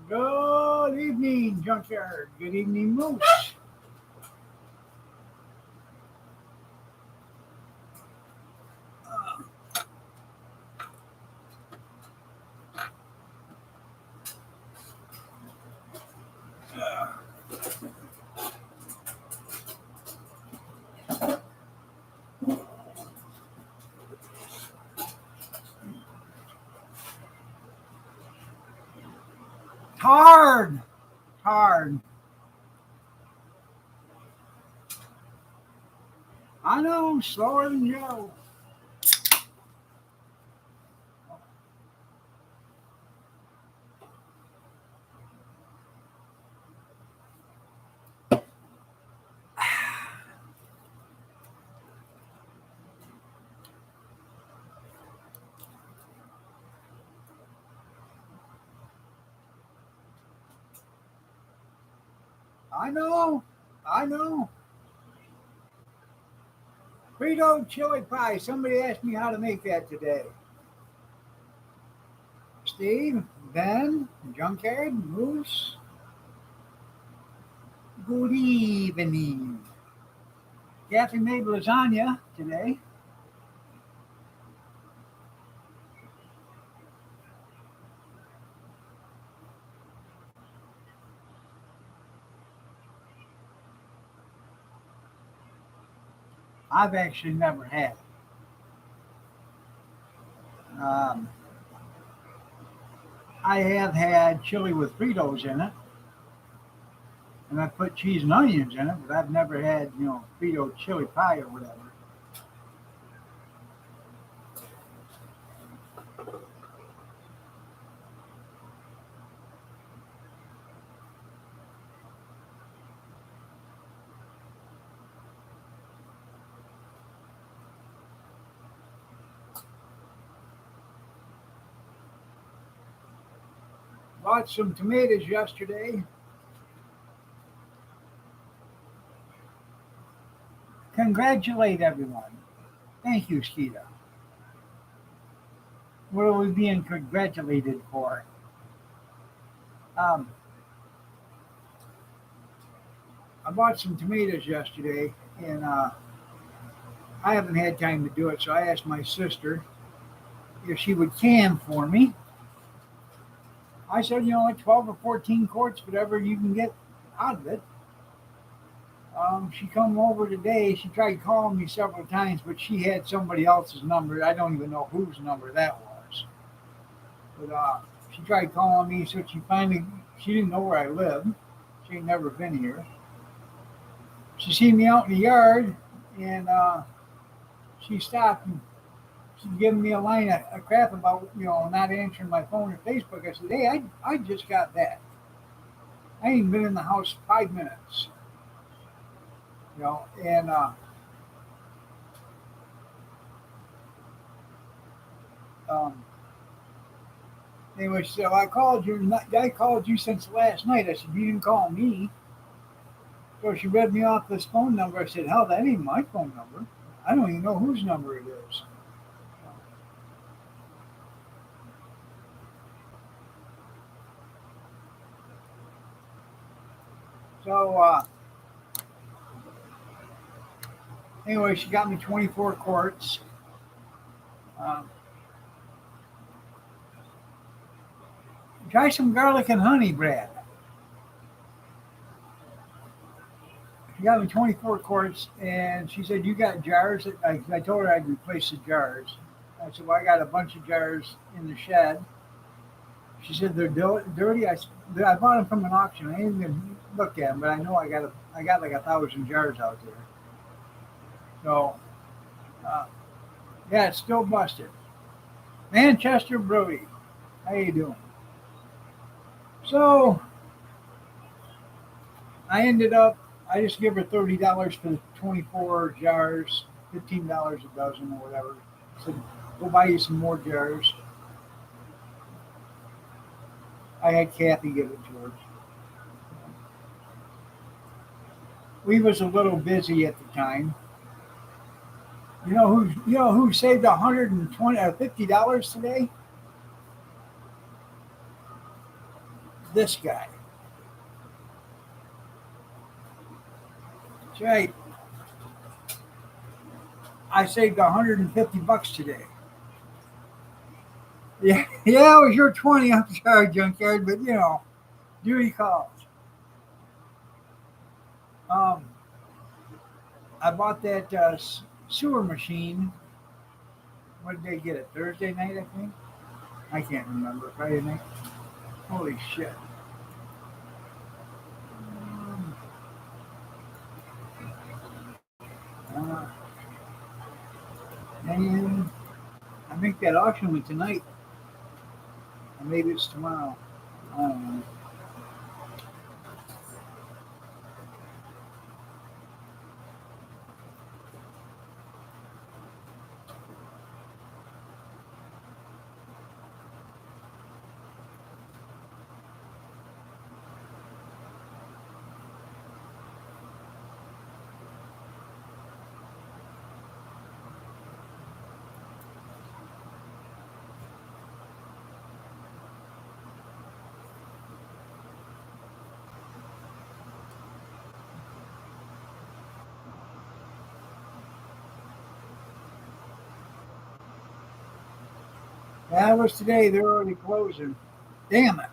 Good evening, Junkyard. Good evening, Moose. Hard, hard. I know, slower than Joe. I know, I know. Frito chili pie. Somebody asked me how to make that today. Steve, Ben, Junkyard, Moose. Good evening. Kathy made lasagna today. I've actually never had it. I have had chili with Fritos in it, and I put cheese and onions in it, but I've never had, Frito chili pie or whatever. Bought some tomatoes yesterday. Congratulate everyone. Thank you, Skeeta. What are we being congratulated for? Um, I bought some tomatoes yesterday, and I haven't had time to do it, so I asked my sister if she would can for me. I said, like 12 or 14 quarts, whatever you can get out of it. She come over today. She tried calling me several times, but she had somebody else's number. I don't even know whose number that was. But she tried calling me, so she didn't know where I lived. She ain't never been here. She seen me out in the yard, and she stopped and she's giving me a line of crap about, not answering my phone or Facebook. I said, hey, I just got that. I ain't been in the house 5 minutes, and um, anyway, she said, well, I called you since last night. I said, you didn't call me. So she read me off this phone number. I said, hell, that ain't my phone number. I don't even know whose number it is. So anyway, she got me 24 quarts. Um, Try some garlic and honey, Brad. She got me 24 quarts, and she said, you got jars? I told her I'd replace the jars. I said, well, I got a bunch of jars in the shed. She said, they're dirty. I bought them from an auction. I didn't even look at them, but I know I got like 1,000 jars out there. So, uh, yeah, it's still busted. Manchester Brody, how you doing? So, I just give her $30 for the 24 jars, $15 a dozen or whatever. I said, go buy you some more jars. I had Kathy give it to her. We was a little busy at the time. You know who saved 120 or $50 today? this guy. That's right. I saved $150 today. Yeah, yeah, it was your 20. I'm sorry, junkyard, but duty calls. Um, I bought that sewer machine. What did they get it? Thursday night, I think. I can't remember. Friday night. Holy shit. Um, uh, and I think that auction went tonight. Or maybe it's tomorrow. I don't know. That was today. They're already closing. Damn it.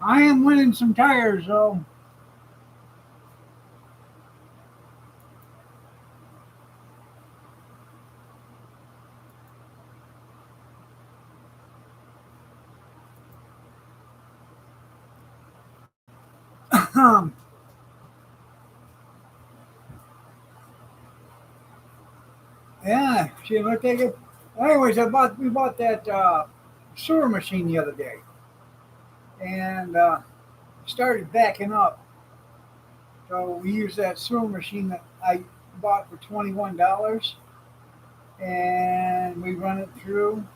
I am winning some tires, though. Yeah, she looked like it. Anyways, we bought that sewer machine the other day, and started backing up. So we used that sewer machine that I bought for $21, and we run it through,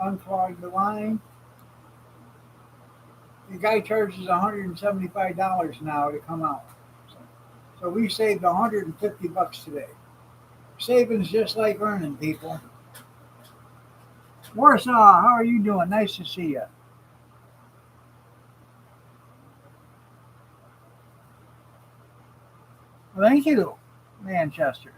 unclog the line. The guy charges $175 now to come out. So, so we saved $150 today. Savings just like earning, people. Warsaw, how are you doing? Nice to see you. Thank you, Manchester.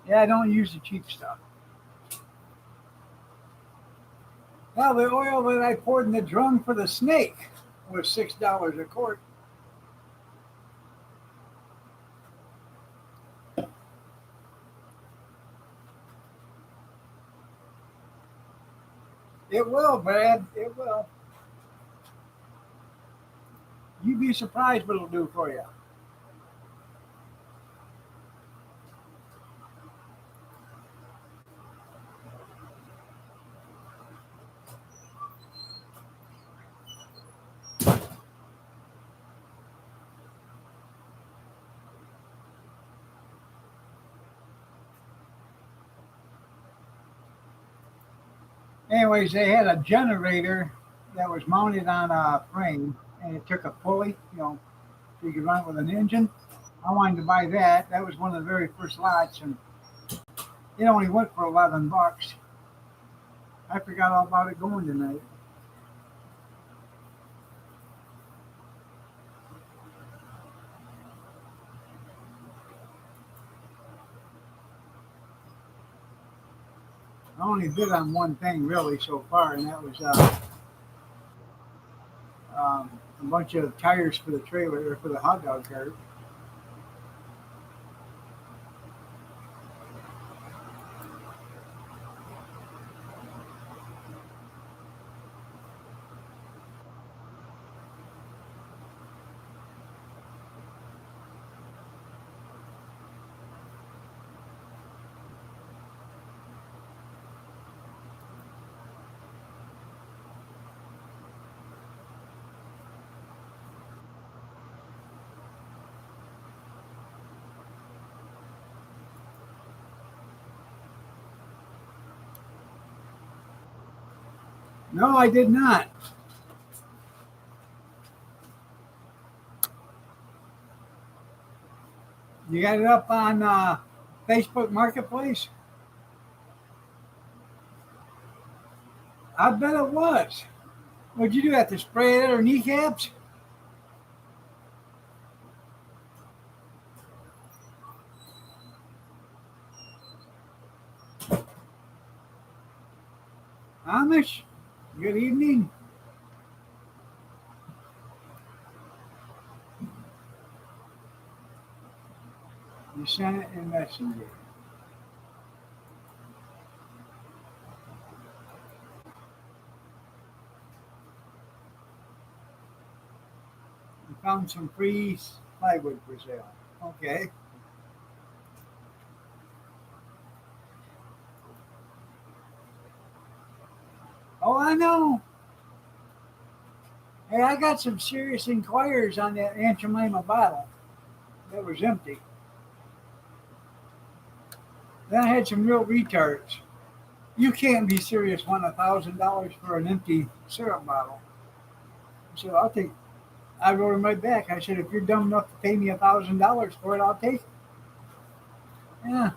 Yeah, I don't use the cheap stuff. Well, the oil that I poured in the drum for the snake was $6 a quart. It will, Brad. It will. You'd be surprised what it'll do for you. Anyways, they had a generator that was mounted on a frame, and it took a pulley, so you could run it with an engine. I wanted to buy that. That was one of the very first lots, and it only went for $11. I forgot all about it going tonight. I only bid on one thing really so far, and that was a bunch of tires for the trailer or for the hot dog cart. No, I did not. You got it up on Facebook Marketplace? I bet it was. What'd you do? Have to spray it at her kneecaps? Amish, good evening. You sent it in Messenger. You found some free plywood for sale. Okay. Oh, I know. Hey, I got some serious inquiries on that Aunt Jemima bottle that was empty. Then I had some real retards. You can't be serious wanting $1,000 for an empty syrup bottle. So I'll take. I wrote him right back. I said, if you're dumb enough to pay me $1,000 for it, I'll take it. Yeah.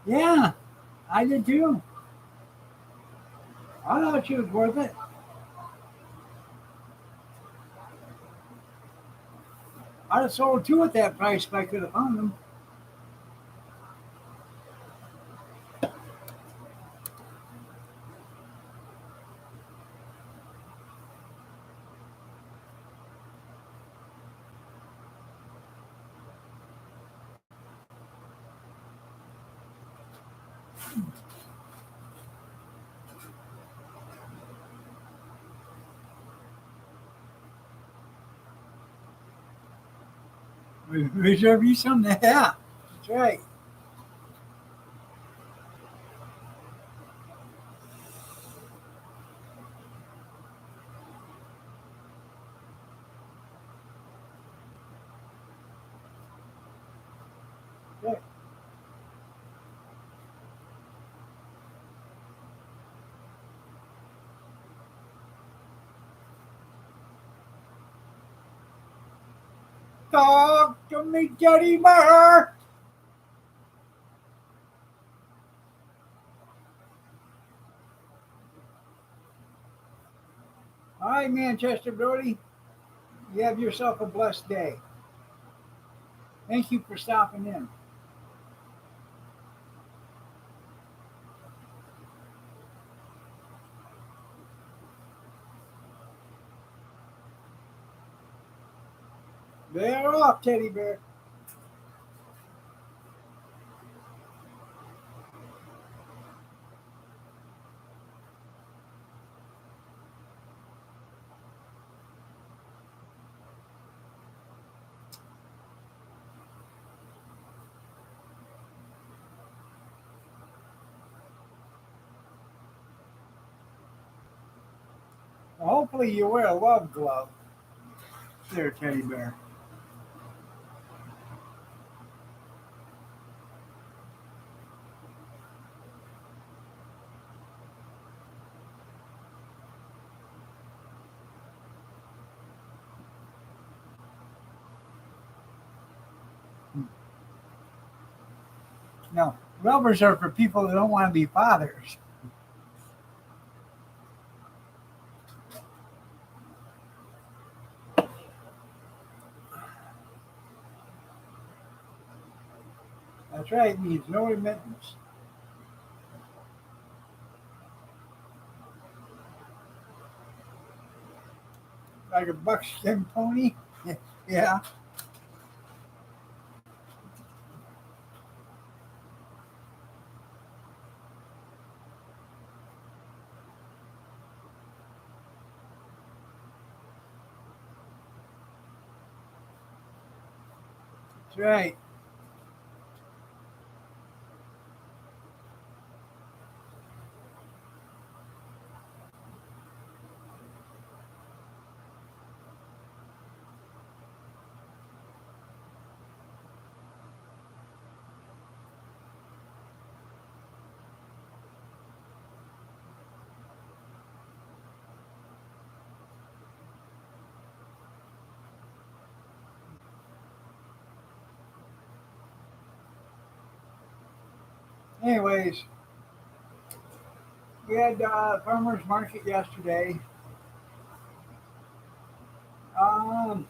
Yeah, I did too. I thought she was worth it. I'd have sold two at that price if I could have found them. Reserve you some? Yeah, that's right. Okay. Talk to me, Teddy Bear. All right, Manchester Brody. You have yourself a blessed day. Thank you for stopping in. They're off, Teddy Bear. Well, hopefully you wear a love glove there, Teddy Bear. No, rubbers are for people that don't want to be fathers. That's right, it means no remittance. Like a buckskin pony. Yeah. right. Anyways, we had farmers market yesterday. Um,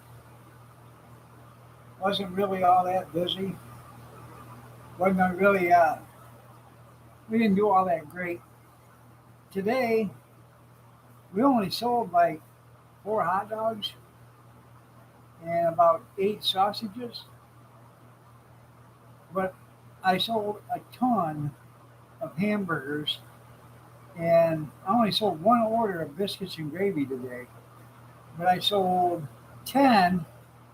wasn't really all that busy. Wasn't really. We didn't do all that great today. We only sold like 4 hot dogs and about 8 sausages, but I sold a ton of hamburgers, and I only sold one order of biscuits and gravy today. But I sold 10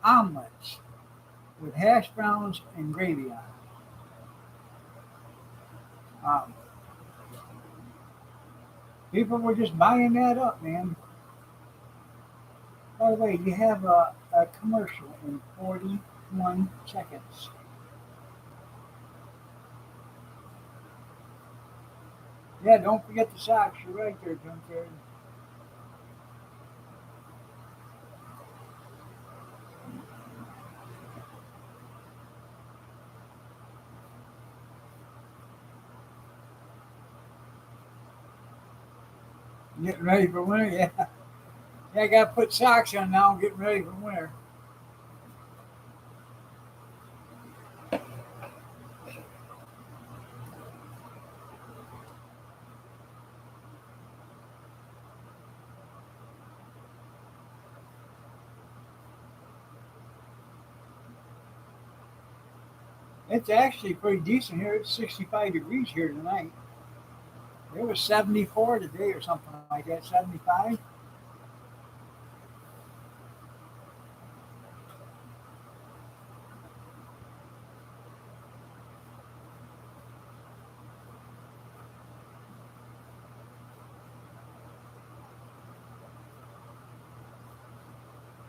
omelets with hash browns and gravy on it. People were just buying that up, man. By the way, you have a commercial in 41 seconds. Yeah, don't forget the socks. You're right there, Junkyard. Getting ready for winter, yeah. Yeah, I got to put socks on now. Getting ready for winter. It's actually pretty decent here. It's 65 degrees here tonight. It was 74 today or something like that. 75.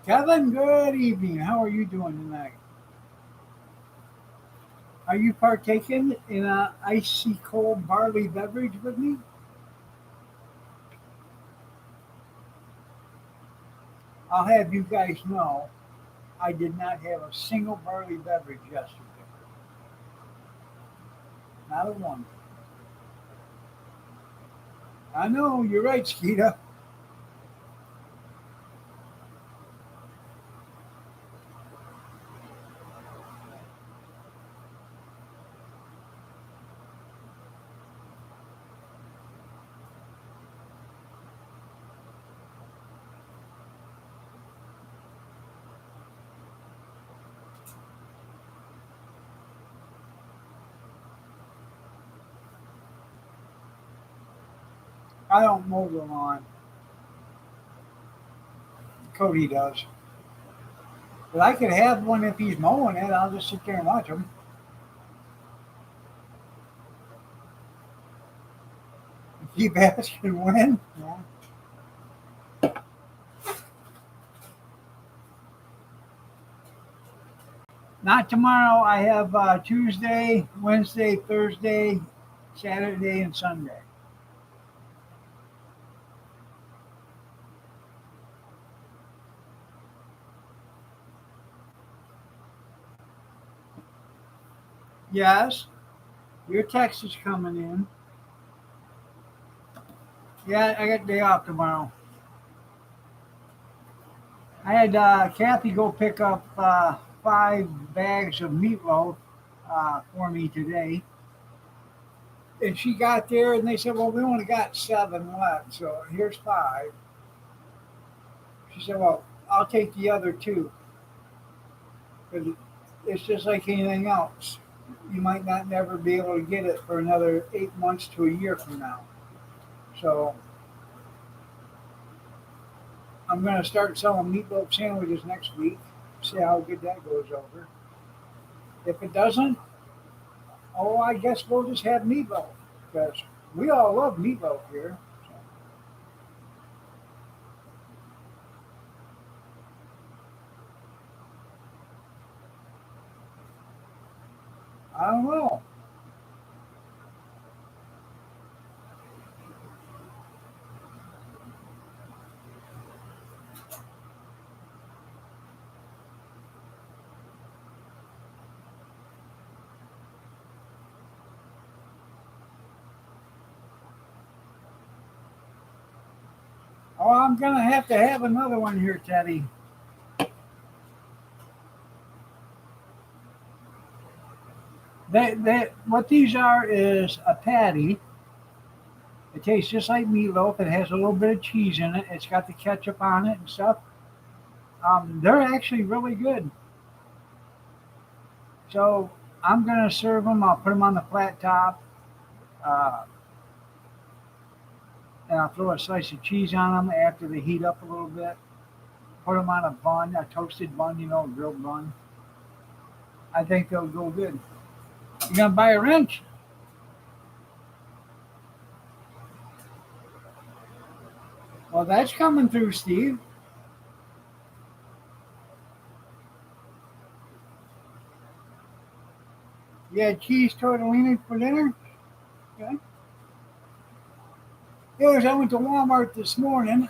Kevin, good evening. How are you doing tonight? Are you partaking in a icy cold barley beverage with me? I'll have you guys know I did not have a single barley beverage yesterday. Not a one. I know, you're right, Skeeta. I don't mow the lawn. Cody does. But I could have one if he's mowing it. I'll just sit there and watch him. Keep asking when. Yeah. Not tomorrow. I have Tuesday, Wednesday, Thursday, Saturday, and Sunday. Yes, your text is coming in. Yeah, I got day off tomorrow. I had Kathy go pick up 5 bags of meatloaf for me today. And she got there and they said, well, we only got 7 left, so here's 5. She said, well, I'll take the other 2. Because it's just like anything else. You might not never be able to get it for another 8 months to a year from now. So I'm going to start selling meatloaf sandwiches next week. See how good that goes over. If it doesn't, oh, I guess we'll just have meatloaf because we all love meatloaf here. So, I don't know. Oh, I'm gonna have another one here, Teddy. What these are is a patty. It tastes just like meatloaf. It has a little bit of cheese in it. It's got the ketchup on it and stuff. They're actually really good. So I'm gonna serve them. I'll put them on the flat top, uh, and I'll throw a slice of cheese on them after they heat up a little bit. Put them on a bun, a toasted bun, a grilled bun. I think they'll go good. You gonna buy a wrench? Well, that's coming through, Steve. You had cheese tortellini for dinner? Okay. I went to Walmart this morning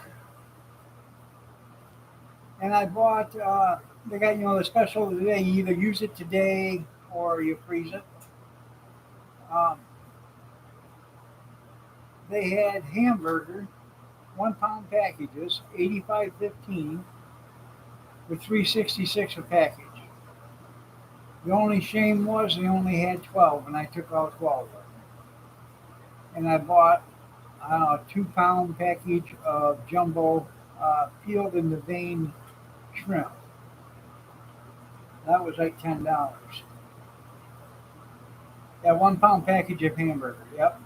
and I bought, they got, the special today. You either use it today or you freeze it. Um, they had hamburger, 1 pound packages, 85.15 with 366 a package. The only shame was they only had 12 and I took all 12 of them. And I bought a 2 pound package of jumbo peeled in the vein shrimp. That was like $10. That 1 pound package of hamburger. Yep.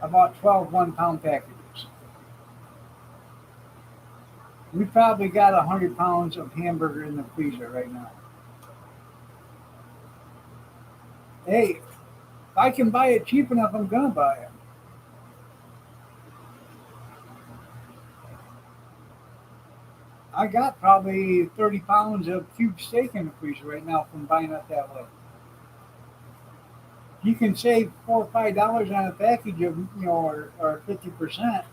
I bought 12 1 pound packages. We probably got 100 pounds of hamburger in the freezer right now. Hey, if I can buy it cheap enough, I'm gonna buy it. I got probably 30 pounds of cube steak in the freezer right now from buying it that way. You can save $4 or $5 on a package of, or 50%.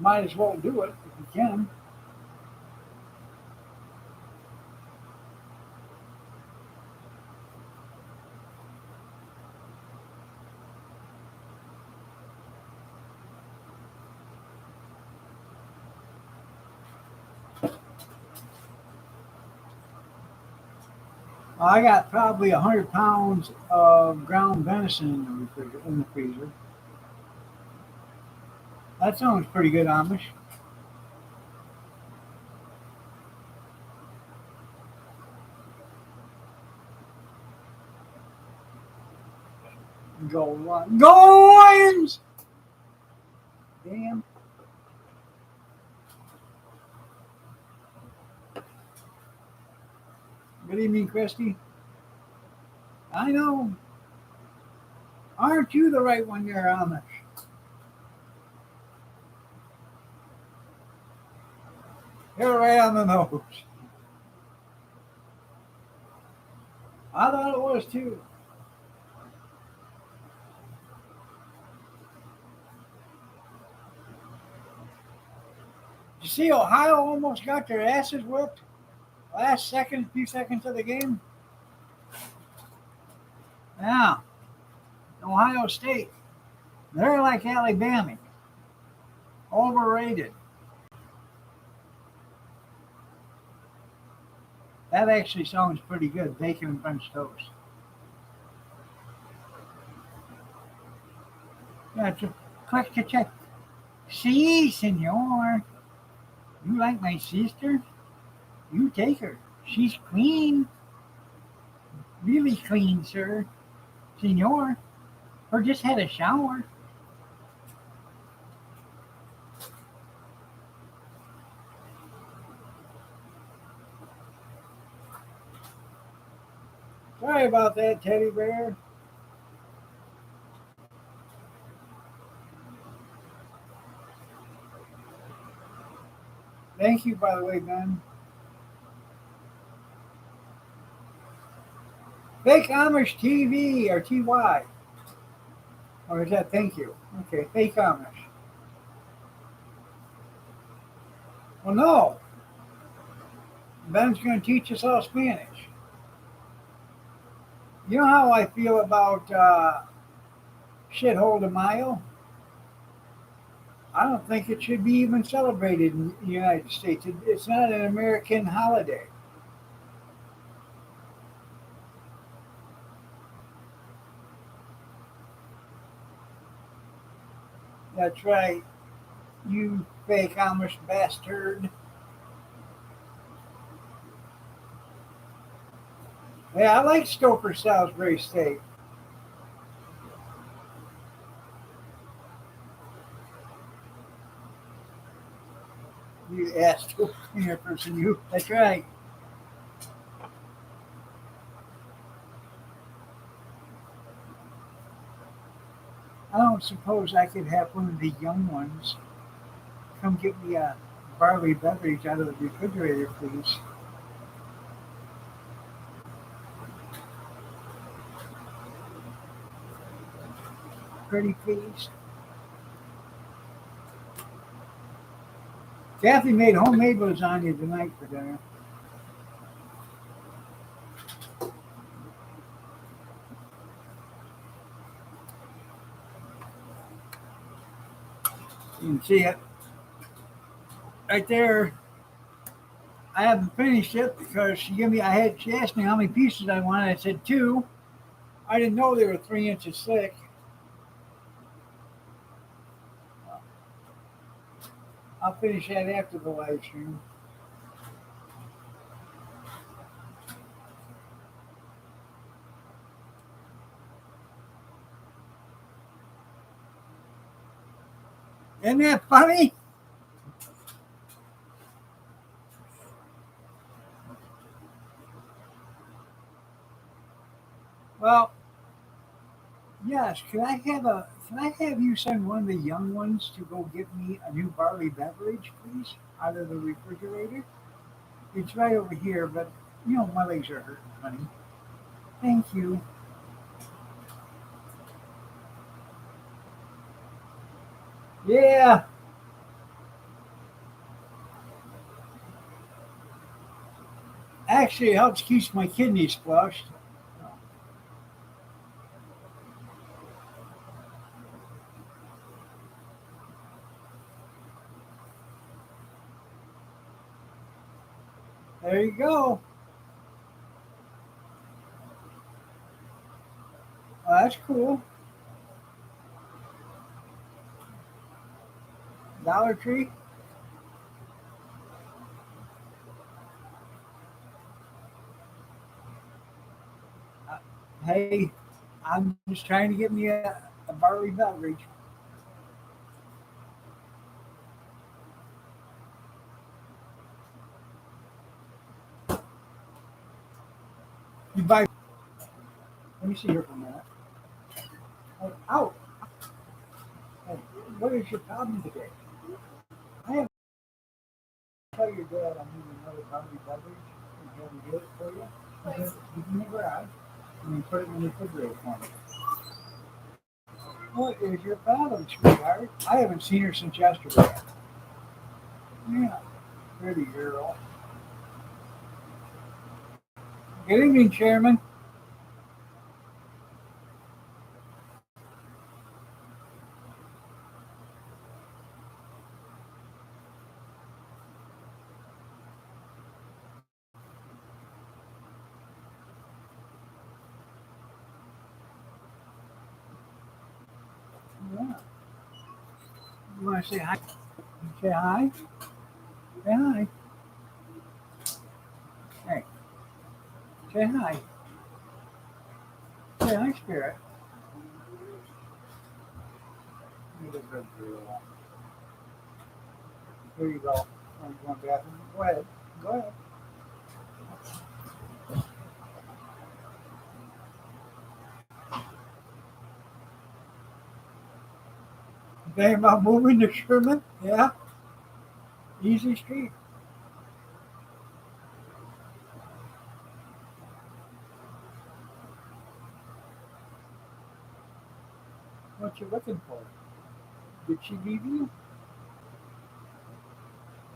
Might as well do it if you can. I got probably 100 pounds of ground venison in the refrigerator. In the freezer. That sounds pretty good, Amish. Go Lions! Go Lions! Damn. Good evening, Christy. I know. Aren't you the right one there, Amish? You're right on the nose. I thought it was too. You see, Ohio almost got their asses whipped few seconds of the game. Yeah, Ohio State. They're like Alabama, overrated. That actually sounds pretty good. Bacon and French toast. Yeah, just click to check. See, senor. You like my sister? You take her. She's clean. Really clean, sir. Senor. Or just had a shower. Sorry about that, teddy bear. Thank you, by the way, Ben. Fake Amish TV or TY. Or is that thank you? Okay, fake Amish. Well, no. Ben's going to teach us all Spanish. You know how I feel about Shithole de Mayo? I don't think it should be even celebrated in the United States. It's not an American holiday. That's right, you fake Amish bastard. Yeah, I like Stouffer Salisbury steak. You ass cleaner person, you. That's right. I don't suppose I could have one of the young ones come get me a barley beverage out of the refrigerator, please. Pretty please. Kathy made homemade lasagna tonight for dinner. You can see it right there. I haven't finished it because she asked me how many pieces I wanted. I said two. I didn't know they were 3 inches thick. I'll finish that after the live stream. Isn't that funny? Well, yes. Can I have you send one of the young ones to go get me a new barley beverage, please, out of the refrigerator? It's right over here, but my legs are hurting, honey. Thank you. Yeah. Actually, it helps keeps my kidneys flushed. There you go. That's cool. Dollar Tree. Uh, Hey, I'm just trying to get me a barley beverage. You buy. Let me see here for a minute. Oh, ow. Hey, what is your problem today? I have to tell your dad I need another barley beverage and have him get it for you. Keep it in the garage and then put it in the refrigerator for me. What is your problem, sweetheart? I haven't seen her since yesterday. Yeah, pretty girl. Good evening, Chairman. Yeah. You want to say hi? Say hi. Say hi. Hey, say hi. Say hi, Spirit. You're a good girl. Here you go. Oh, you want bathroom? Go ahead. Go ahead. Think about moving to Sherman? Yeah, easy street. What you looking for? Did she leave you?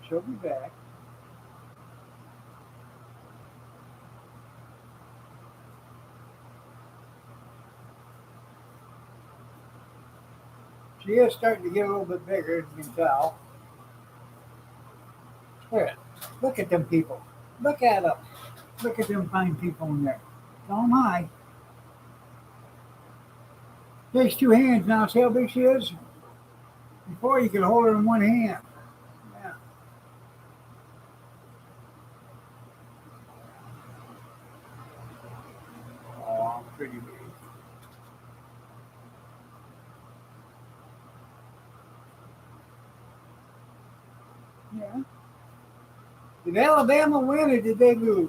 She'll be back. She is starting to get a little bit bigger, you can tell. Here, look at them people. Look at them. Look at them fine people in there. Oh my. Takes two hands now. See how big she is? Before you could hold her in one hand. Yeah. Oh, pretty big. Yeah. Did Alabama win or did they lose?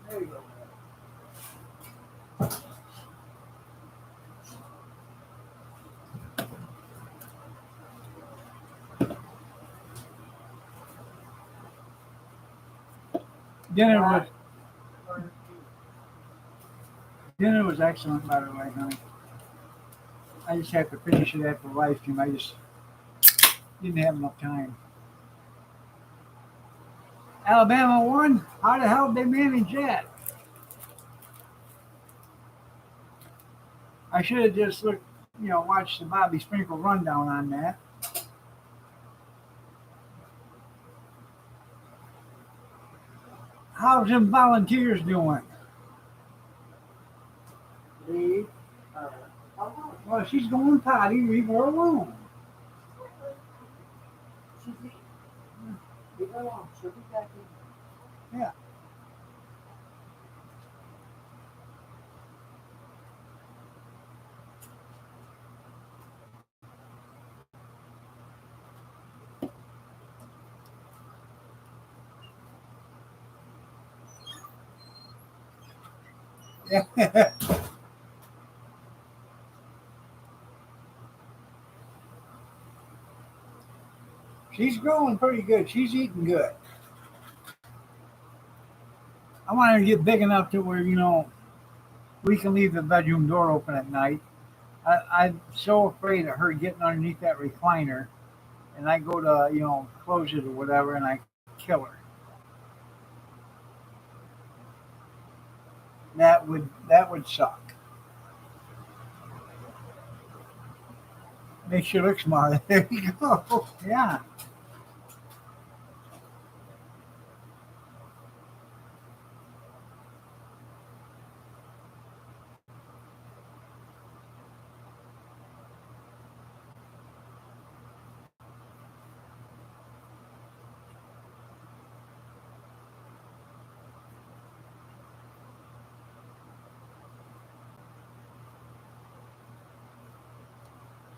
There you go. Dinner was dinner was excellent, by the way, honey. I just have to finish it after the live stream. I just didn't have enough time. Alabama won. How the hell did they manage that? I should have just looked, watched the Bobby Sprinkle rundown on that. How's them volunteers doing? Leave her alone. Well, she's going potty. Leave her alone. She's leave her alone. She'll be back in. Yeah. Yeah. She's growing pretty good. She's eating good. I want her to get big enough to where, we can leave the bedroom door open at night. I'm so afraid of her getting underneath that recliner and I go to, close it or whatever and I kill her. That would suck. Makes you look smart. There you go. Yeah.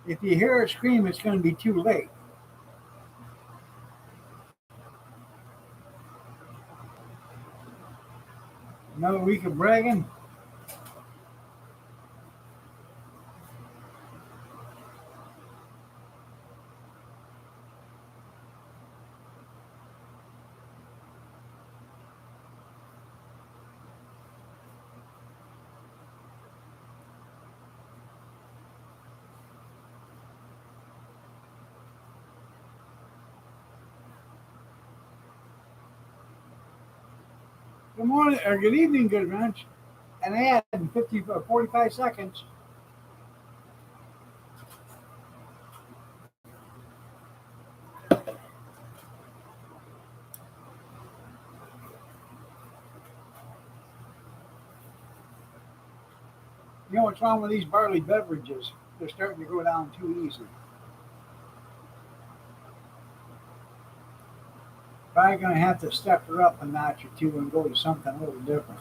If you hear her scream, it's going to be too late. Another week of bragging. Good morning or good evening, good ranch. And I had in 50 or 45 seconds. You know what's wrong with these barley beverages? They're starting to go down too easy. Probably going to have to step her up a notch or two and go to something a little different.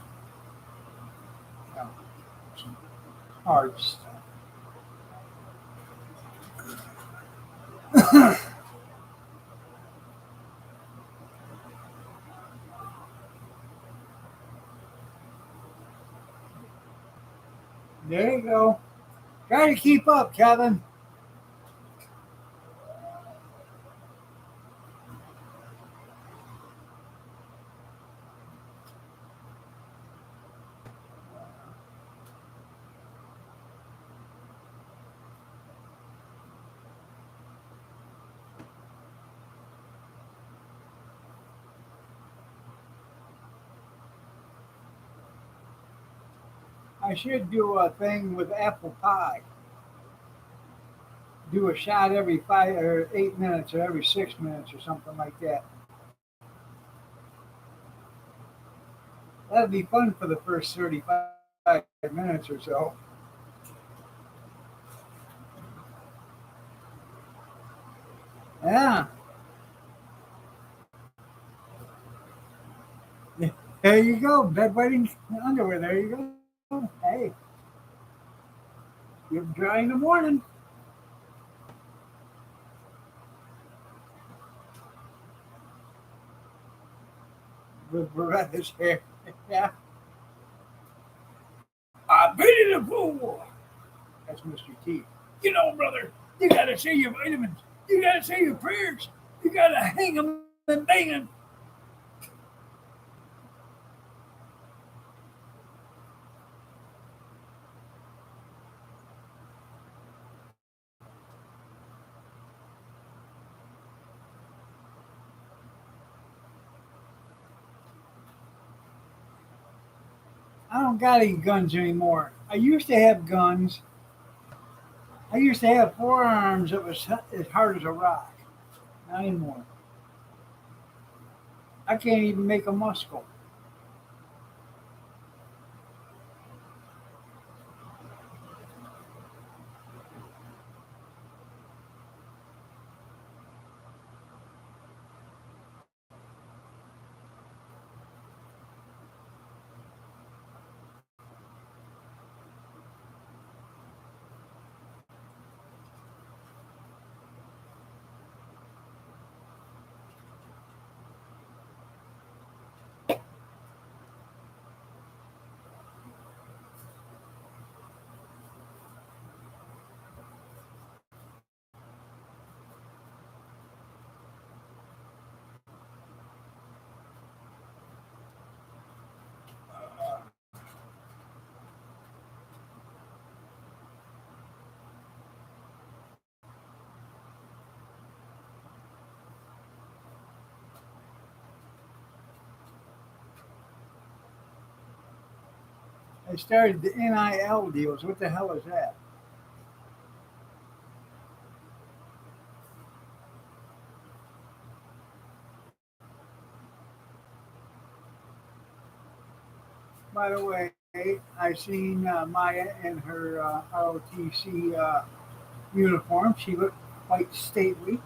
You know, some hard stuff. There you go. Try to keep up, Kevin. I should do a thing with apple pie. Do a shot every 5 or 8 minutes or every 6 minutes or something like that. That'd be fun for the first 35 minutes or so. Yeah. There you go. Bedwetting underwear. There you go. Hey, you're dry in the morning with Beretta's hair. Yeah. I've been in the pool. That's Mr. T. You know, brother, you gotta say your vitamins. You gotta say your prayers. You gotta hang them and bang them. I don't got any guns anymore. I used to have guns. I used to have forearms that was as hard as a rock. Not anymore. I can't even make a muscle. I started the NIL deals. What the hell is that? By the way, I seen Maya in her ROTC uniform. She looked quite stately.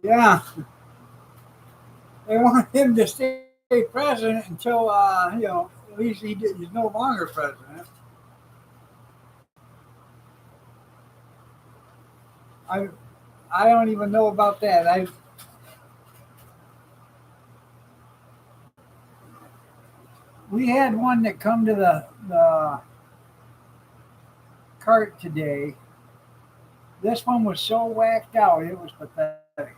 Yeah, they want him to stay president until at least he's no longer president. I I don't even know about that. I We had one that come to the cart today. This one was so whacked out, it was pathetic.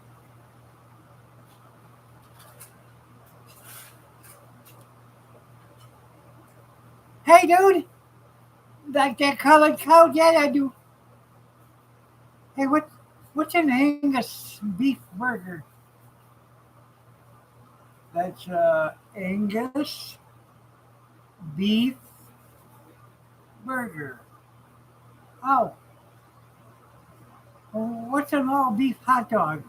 Hey, dude, like that colored cow? Yeah, I do. Hey, what's an Angus beef burger? That's Angus beef burger. Oh, what's an all beef hot dog?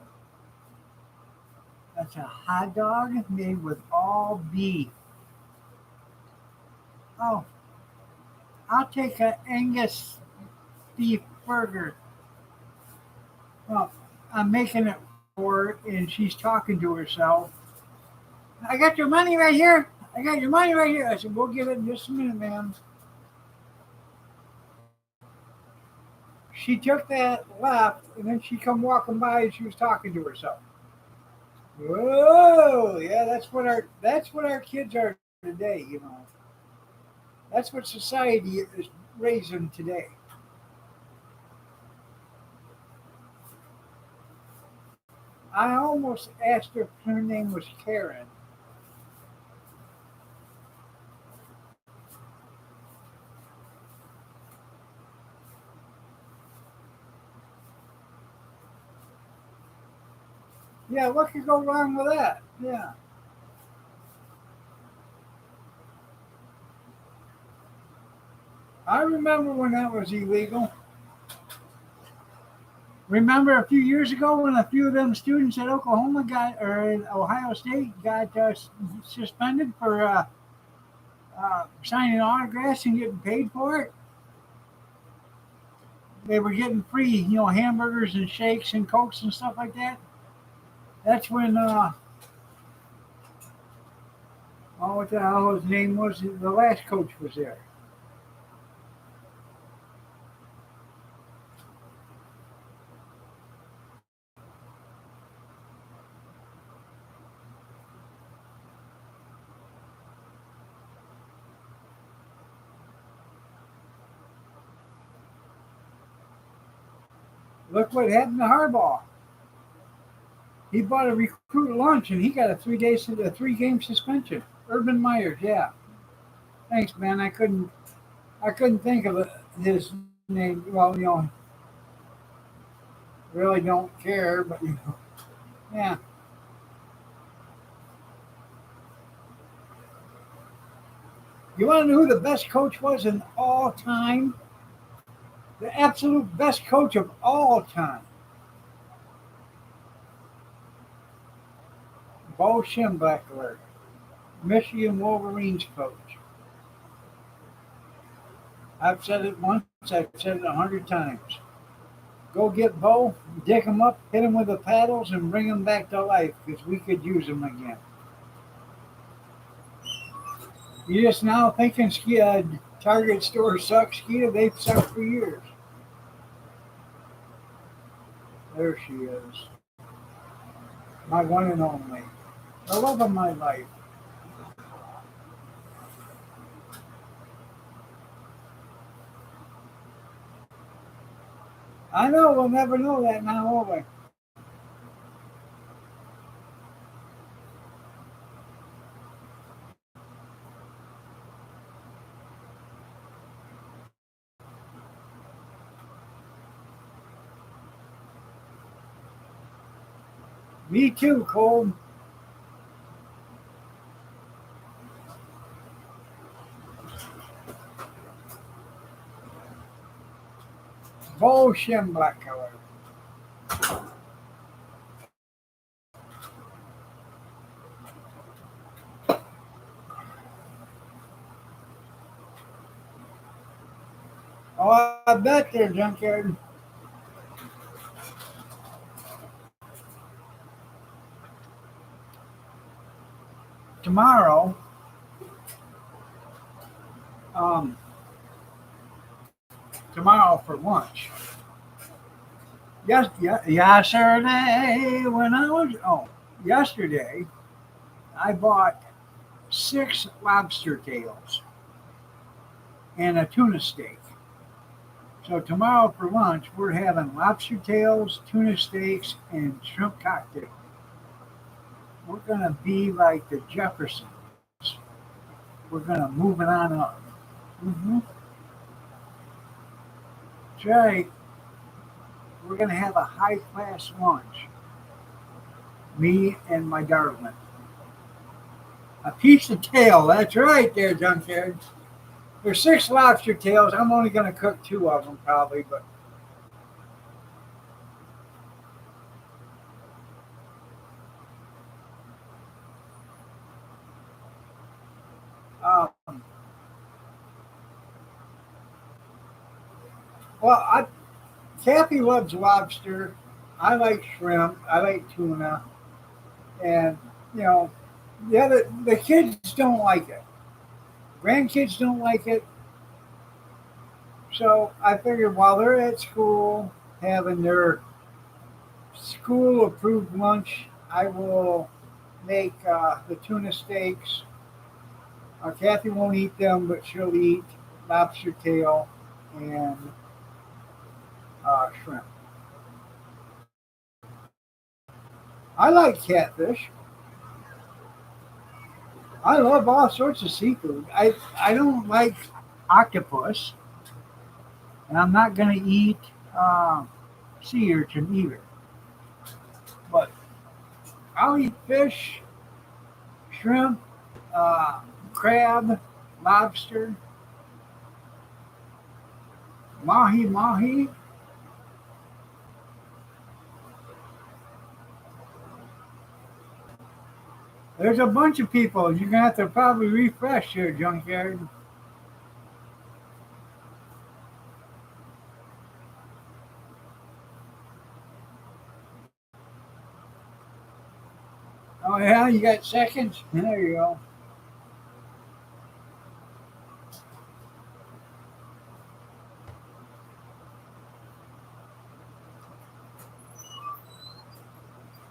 That's a hot dog made with all beef. Oh, I'll take an Angus beef burger. Well, I'm making it for her, and she's talking to herself. I got your money right here. I got your money right here. I said, we'll get it in just a minute, ma'am. She took that left, and then she come walking by, and she was talking to herself. Whoa, yeah, that's what our kids are today. That's what society is raising today. I almost asked her if her name was Karen. Yeah, what could go wrong with that? Yeah. I remember when that was illegal. Remember a few years ago when a few of them students at Oklahoma got, or in Ohio State got suspended for signing autographs and getting paid for it? They were getting free, hamburgers and shakes and cokes and stuff like that. That's when, oh, what the hell his name was? The last coach was there. Look what happened to Harbaugh. He bought a recruit lunch and he got a 3 game suspension. Urban Myers, yeah. Thanks, man. I couldn't think of his name. Well, really don't care, but yeah. You want to know who the best coach was in all time? The absolute best coach of all time, Bo Schembechler, Michigan Wolverines coach. I've said it once. I've said it 100 times. Go get Bo, dick him up, hit him with the paddles, and bring him back to life because we could use him again. You just now thinking Target store sucks, Skeeta? They've sucked for years. There she is, my one and only, the love of my life. I know we'll never know that now, will we? Me too, Cole. Bo Schembechler. Oh, I bet they're junkyard. Tomorrow, um, tomorrow for lunch. Yesterday when I was yesterday I bought 6 lobster tails and a tuna steak. So tomorrow for lunch we're having lobster tails, tuna steaks, and shrimp cocktail. We're gonna be like the Jeffersons. We're gonna move it on up. Mm-hmm. That's right. We're gonna have a high class lunch. Me and my darling. A piece of tail. That's right, there, junkyard. There's 6 lobster tails. I'm only going to cook 2 of them probably, but um, well, Kathy loves lobster. I like shrimp. I like tuna, and you know, the kids don't like it. Grandkids don't like it. So I figured while they're at school having their school approved lunch, I will make the tuna steaks. Kathy won't eat them, but she'll eat lobster tail and shrimp. I like catfish. I love all sorts of seafood. I don't like octopus, and I'm not going to eat uh, sea urchin either. But I'll eat fish, shrimp, uh, crab, lobster, mahi mahi. There's a bunch of people. You're gonna have to probably refresh your junkyard. Oh yeah, you got seconds? There you go.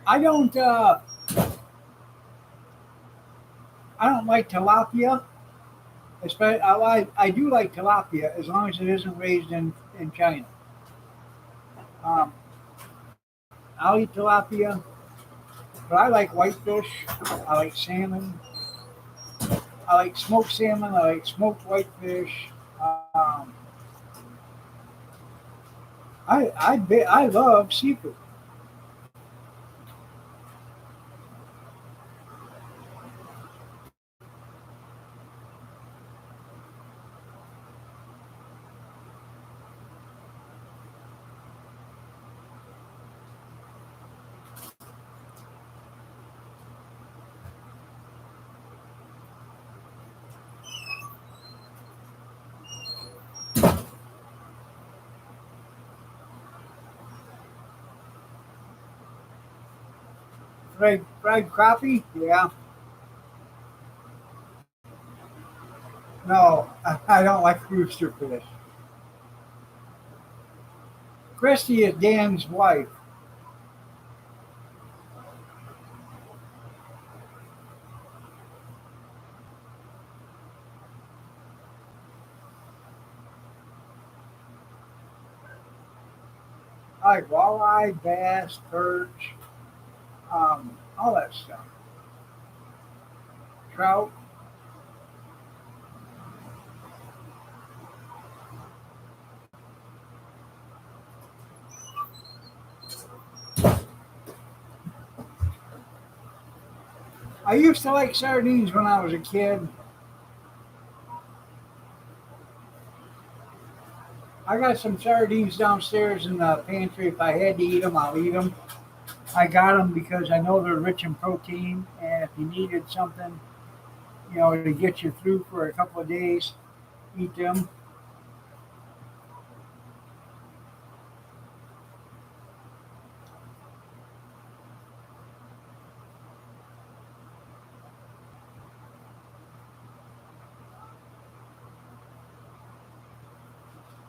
I don't. I don't like tilapia. Especially, I do like tilapia as long as it isn't raised in China. Um, I'll eat tilapia, but I like whitefish. I like salmon. I like smoked salmon. I like smoked whitefish. Um, I love seafood. Fried crappie, yeah. No, I don't like rooster fish. Christy is Dan's wife. I like walleye, bass, perch, all that stuff. Trout. I used to like sardines when I was a kid. I got some sardines downstairs in the pantry. If I had to eat them, I'll eat them. I got them because I know they're rich in protein, and if you needed something, to get you through for a couple of days, eat them.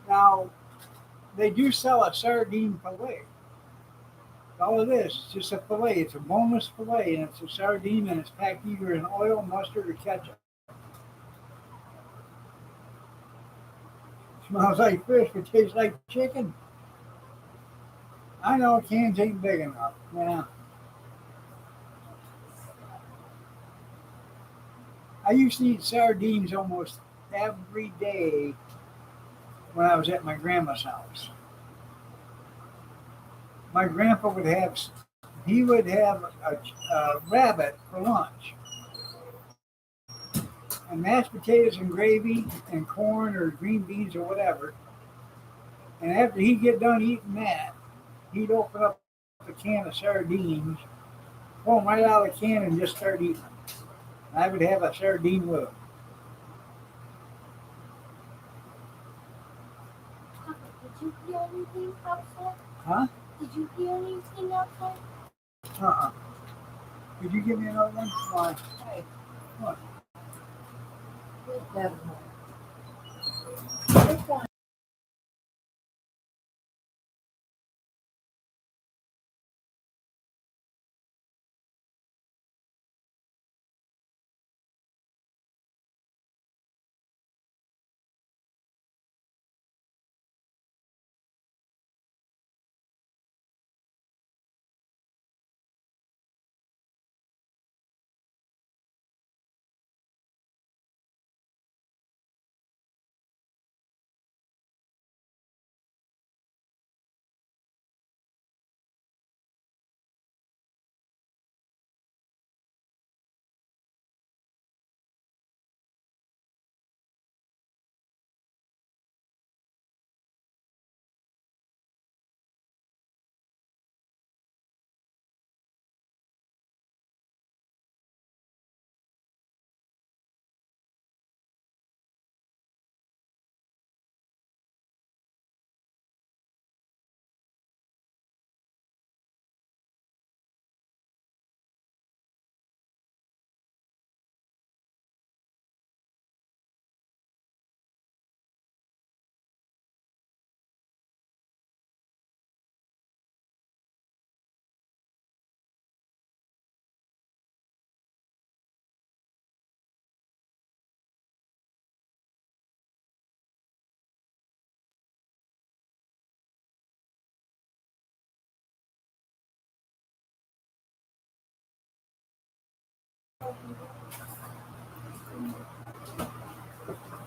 Now, they do sell a sardine fillet. All it is, it's just a fillet. It's a boneless fillet, and it's a sardine, and it's packed either in oil, mustard, or ketchup. Smells like fish, but tastes like chicken. I know cans ain't big enough. Yeah, I used to eat sardines almost every day when I was at my grandma's house. My grandpa would have a rabbit for lunch, and mashed potatoes and gravy and corn or green beans or whatever. And after he'd get done eating that, he'd open up a can of sardines, pull them right out of the can, and just start eating them. I would have a sardine with him. Did you hear anything outside? Huh? Did you hear anything outside? Uh-uh. Could you give me another one? Why? Hey, What? where's that one? This one. All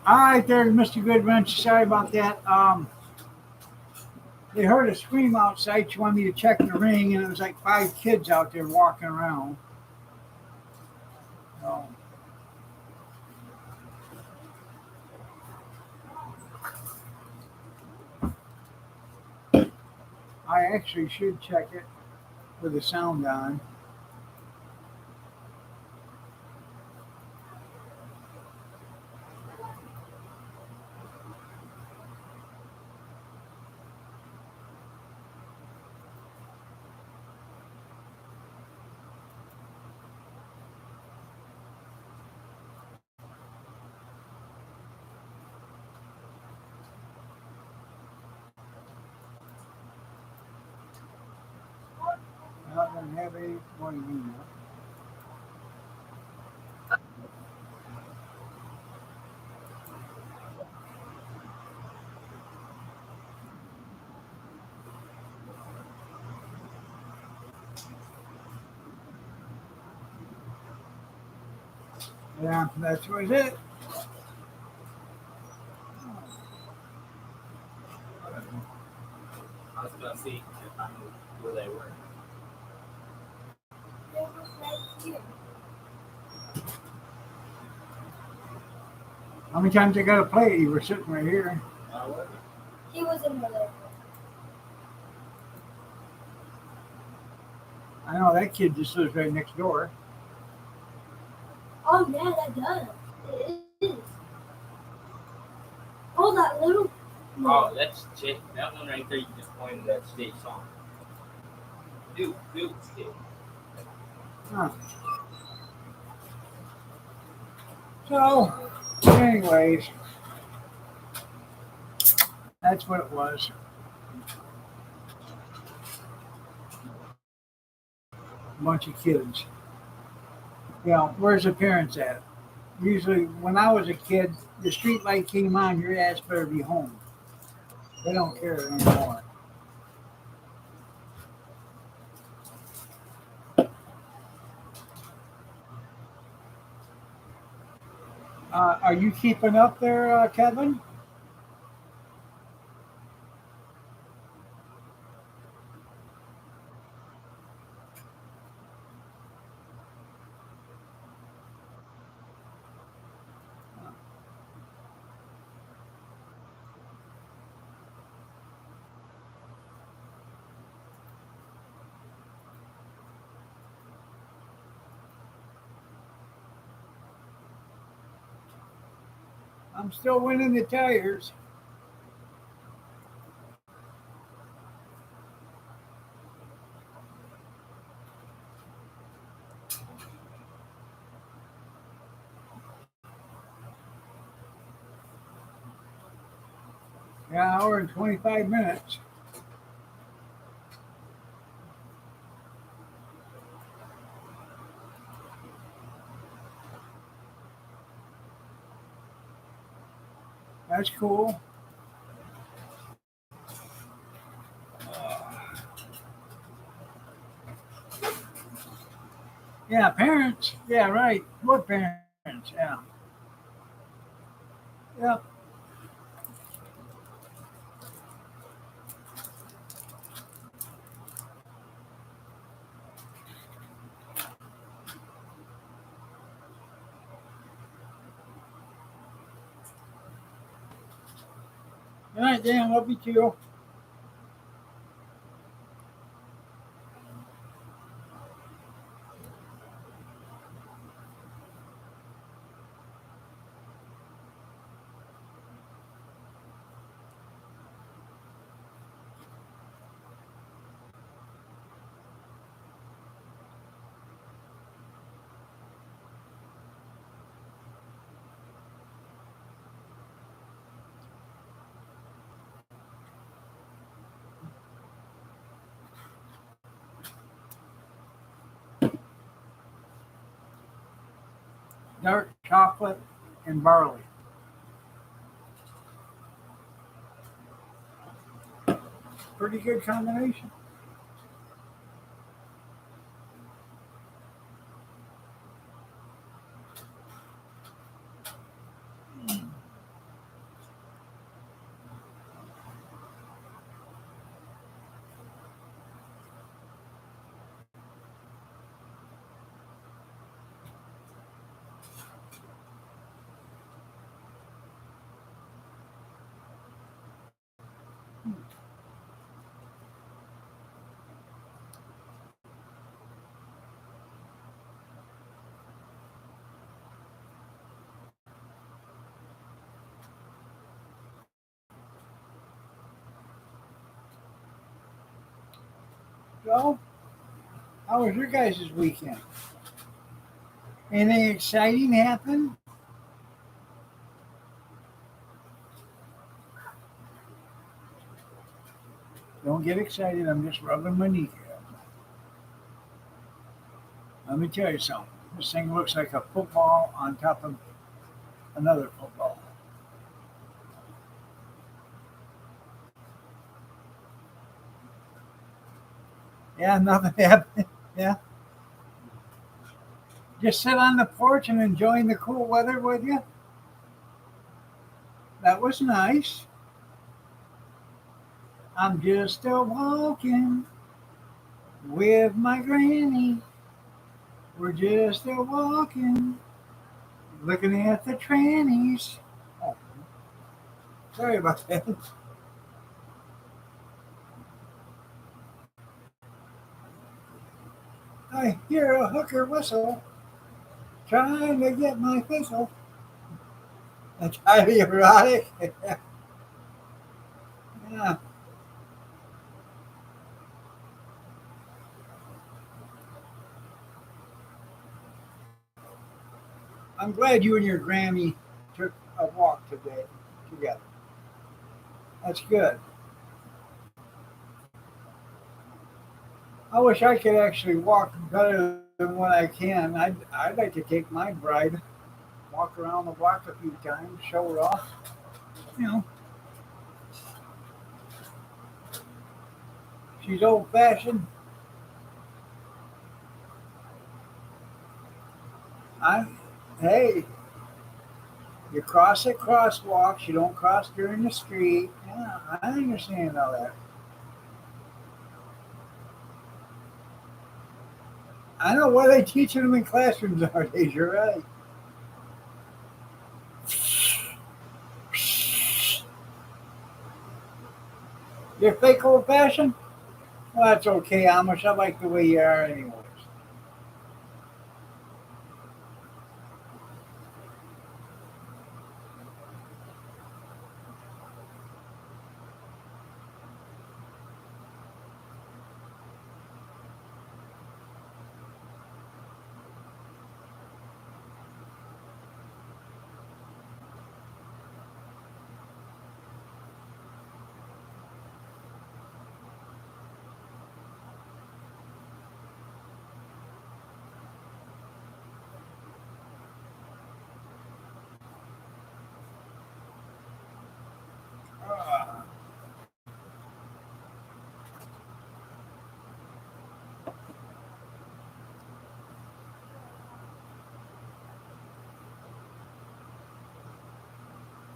right, there, Mr. Goodwrench. Sorry about that. They heard a scream outside. She wanted me to check the ring, and it was like 5 kids out there walking around. So, I actually should check it with the sound on. I don't have any. What do you mean? Yeah, that's what it. I was gonna see if I knew where they were. They was right here. How many times I got to play it? You were sitting right here. What? He was in the living room. I know that kid just lives right next door. Oh yeah, that does. It is. Oh, that little. Oh, that's Jake. That one right there. You just pointed at Jake's song. Dude's kid. Huh. So, anyways, that's what it was. A bunch of kids. Yeah, where's the parents at? Usually, when I was a kid, the street light came on, your ass better be home. They don't care anymore. Are you keeping up there, Kevin? I'm still winning the tires. Yeah, hour and 25 minutes. That's cool. Yeah, parents. Yeah, right. What parents? Yeah. Yep. All right, Dan. Love you too. Dark chocolate and barley. Pretty good combination. So, how was your guys' weekend? Anything exciting happen? Don't get excited. I'm just rubbing my kneecap. Let me tell you something. This thing looks like a football on top of another football. Yeah, nothing happened. Yeah. Just sit on the porch and enjoying the cool weather with you. That was nice. I'm just a walking with my granny. We're just a walking, looking at the trannies. Oh, sorry about that. I hear a hooker whistle trying to get my thistle. That's kind of erotic. Yeah. I'm glad you and your granny took a walk today together. That's good. I wish I could actually walk better than what I can. I'd like to take my bride, walk around the block a few times, show her off. You know, she's old fashioned. I, hey, you cross at crosswalks. You don't cross during the street. Yeah, I understand all that. I know what they teaching them in classrooms nowadays. You're right. You're fake old fashioned. Well, that's okay, Amish. I like the way you are, anyways. Uh,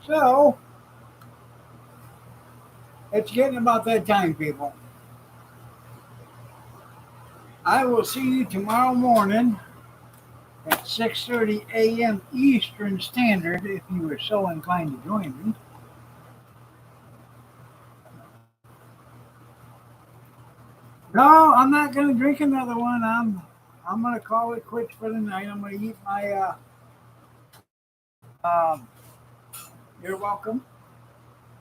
so it's getting about that time, people. I will see you tomorrow morning at 6:30 a.m. Eastern Standard if you are so inclined to join me. No, I'm not going to drink another one. I'm going to call it quits for the night. I'm going to eat my. Um, you're welcome.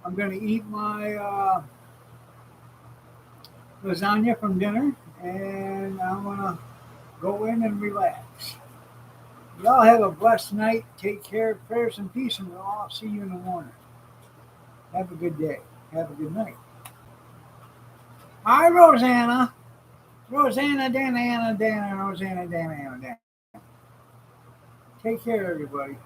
I'm going to eat my lasagna from dinner, and I'm going to go in and relax. Y'all have a blessed night. Take care. Prayers and peace, and we'll all see you in the morning. Have a good day. Have a good night. Hi, Rosanna. Rosanna, Dana, Anna, Dana, Rosanna, Dana, Anna, Dana. Take care, everybody.